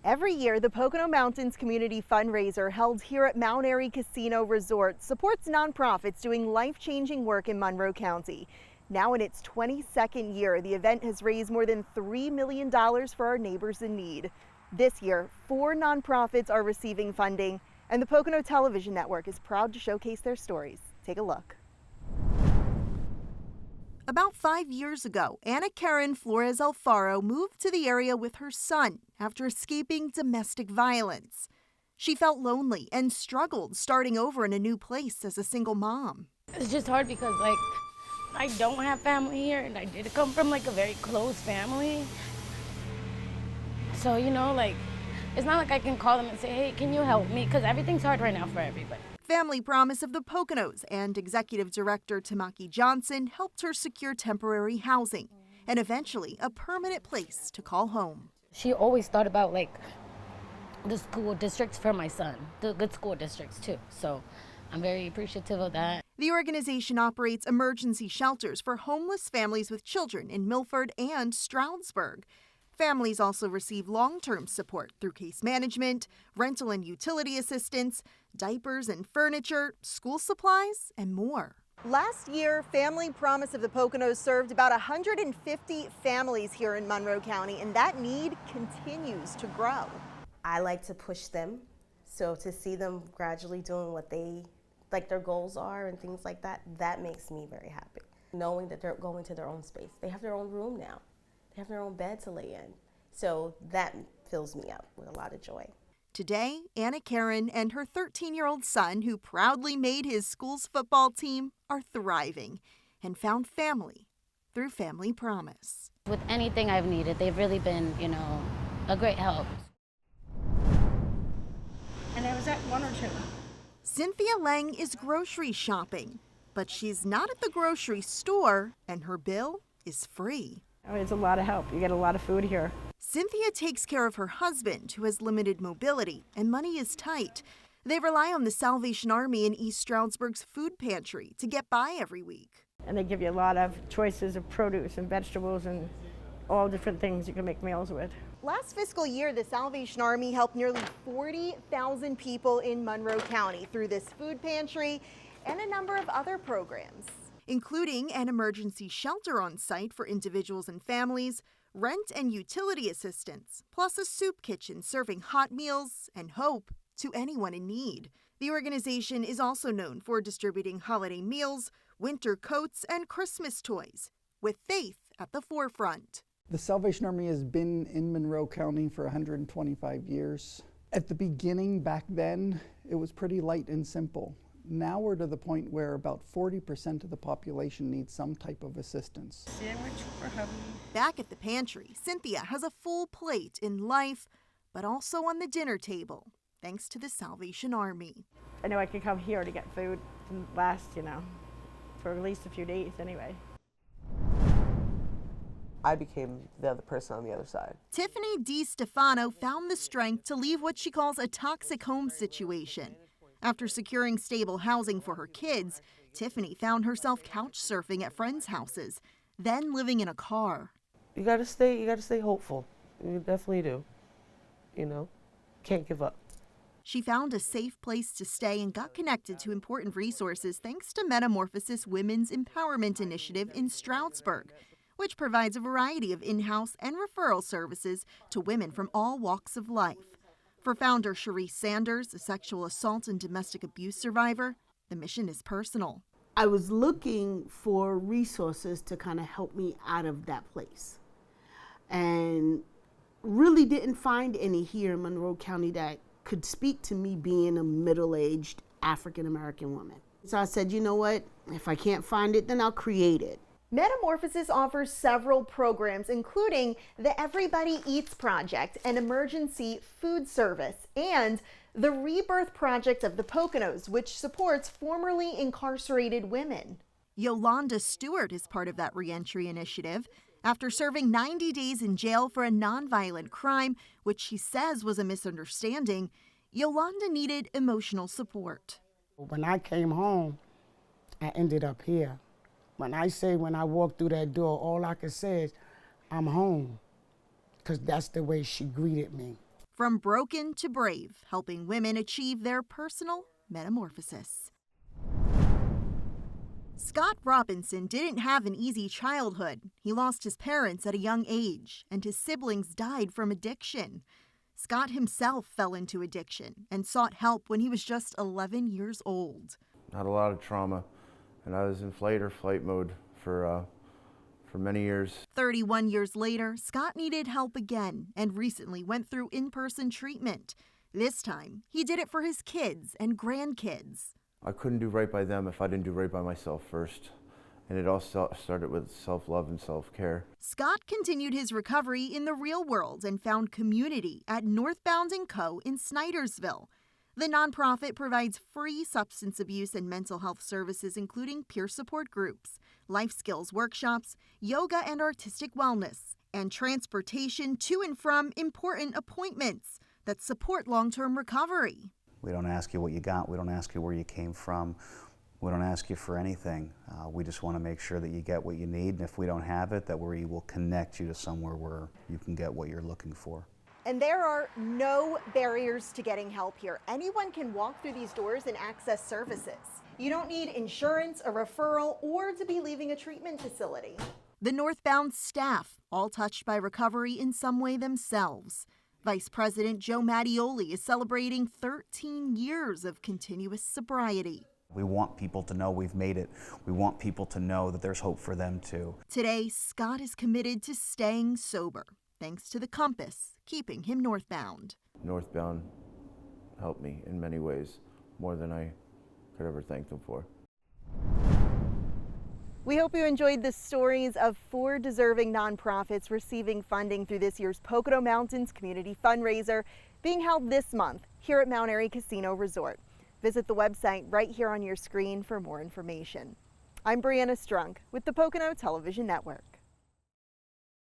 Every year, the Pocono Mountains Community Fundraiser, held here at Mount Airy Casino Resort, supports nonprofits doing life-changing work in Monroe County. Now in its 22nd year, the event has raised more than $3 million for our neighbors in need. This year, 4 nonprofits are receiving funding, and the Pocono Television Network is proud to showcase their stories. Take a look. About 5 years ago, Anna Karen Flores Alfaro moved to the area with her son after escaping domestic violence. She felt lonely and struggled starting over in a new place as a single mom. It's just hard because, I don't have family here, and I did come from, a very close family. So, it's not like I can call them and say, hey, can you help me? Because everything's hard right now for everybody. Family Promise of the Poconos and Executive Director Tamaki Johnson helped her secure temporary housing and eventually a permanent place to call home. She always thought about, the school districts for my son, the good school districts, too. So I'm very appreciative of that. The organization operates emergency shelters for homeless families with children in Milford and Stroudsburg. Families also receive long-term support through case management, rental and utility assistance, diapers and furniture, school supplies, and more. Last year, Family Promise of the Poconos served about 150 families here in Monroe County, and that need continues to grow. I like to push them, so to see them gradually doing what their goals are and things like that, that makes me very happy. Knowing that they're going to their own space. They have their own room now. They have their own bed to lay in. So that fills me up with a lot of joy. Today, Anna Karen and her 13-year-old son, who proudly made his school's football team, are thriving and found family through Family Promise. With anything I've needed, they've really been, a great help. And there was that 1 or 2. Cynthia Lang is grocery shopping, but she's not at the grocery store, and her bill is free. It's a lot of help. You get a lot of food here. Cynthia takes care of her husband, who has limited mobility, and money is tight. They rely on the Salvation Army in East Stroudsburg's food pantry to get by every week. And they give you a lot of choices of produce and vegetables and all different things you can make meals with. Last fiscal year, the Salvation Army helped nearly 40,000 people in Monroe County through this food pantry and a number of other programs, including an emergency shelter on site for individuals and families, rent and utility assistance, plus a soup kitchen serving hot meals and hope to anyone in need. The organization is also known for distributing holiday meals, winter coats, and Christmas toys, with faith at the forefront. The Salvation Army has been in Monroe County for 125 years. At the beginning, back then, it was pretty light and simple. Now we're to the point where about 40% of the population needs some type of assistance. Sandwich for hubby. Back at the pantry, Cynthia has a full plate in life, but also on the dinner table, thanks to the Salvation Army. I know I could come here to get food and last, for at least a few days anyway. I became the other person on the other side. Tiffany DiStefano found the strength to leave what she calls a toxic home situation. After securing stable housing for her kids, Tiffany found herself couch surfing at friends' houses, then living in a car. You gotta stay hopeful. You definitely do. Can't give up. She found a safe place to stay and got connected to important resources thanks to Metamorphosis Women's Empowerment Initiative in Stroudsburg, which provides a variety of in-house and referral services to women from all walks of life. For founder Sharice Sanders, a sexual assault and domestic abuse survivor, the mission is personal. I was looking for resources to kind of help me out of that place, and really didn't find any here in Monroe County that could speak to me being a middle-aged African-American woman. So I said, you know what, if I can't find it, then I'll create it. Metamorphosis offers several programs, including the Everybody Eats Project, an emergency food service, and the Rebirth Project of the Poconos, which supports formerly incarcerated women. Yolanda Stewart is part of that reentry initiative. After serving 90 days in jail for a nonviolent crime, which she says was a misunderstanding, Yolanda needed emotional support. When I came home, I ended up here. When I walked through that door, all I could say is, I'm home, because that's the way she greeted me. From broken to brave, helping women achieve their personal metamorphosis. Scott Robinson didn't have an easy childhood. He lost his parents at a young age, and his siblings died from addiction. Scott himself fell into addiction and sought help when he was just 11 years old. I had a lot of trauma, and I was in fight or flight mode for many years. 31 years later, Scott needed help again and recently went through in-person treatment. This time, he did it for his kids and grandkids. I couldn't do right by them if I didn't do right by myself first. And it all started with self-love and self-care. Scott continued his recovery in the real world and found community at Northbound & Co. in Snydersville. The nonprofit provides free substance abuse and mental health services, including peer support groups, life skills workshops, yoga and artistic wellness, and transportation to and from important appointments that support long-term recovery. We don't ask you what you got. We don't ask you where you came from. We don't ask you for anything. We just want to make sure that you get what you need, and if we don't have it, that we will connect you to somewhere where you can get what you're looking for. And there are no barriers to getting help here. Anyone can walk through these doors and access services. You don't need insurance, a referral, or to be leaving a treatment facility. The Northbound staff, all touched by recovery in some way themselves. Vice President Joe Mattioli is celebrating 13 years of continuous sobriety. We want people to know we've made it. We want people to know that there's hope for them too. Today, Scott is committed to staying sober, thanks to the compass keeping him northbound. Northbound helped me in many ways, more than I could ever thank them for. We hope you enjoyed the stories of 4 deserving nonprofits receiving funding through this year's Pocono Mountains Community Fundraiser, being held this month here at Mount Airy Casino Resort. Visit the website right here on your screen for more information. I'm Brianna Strunk with the Pocono Television Network.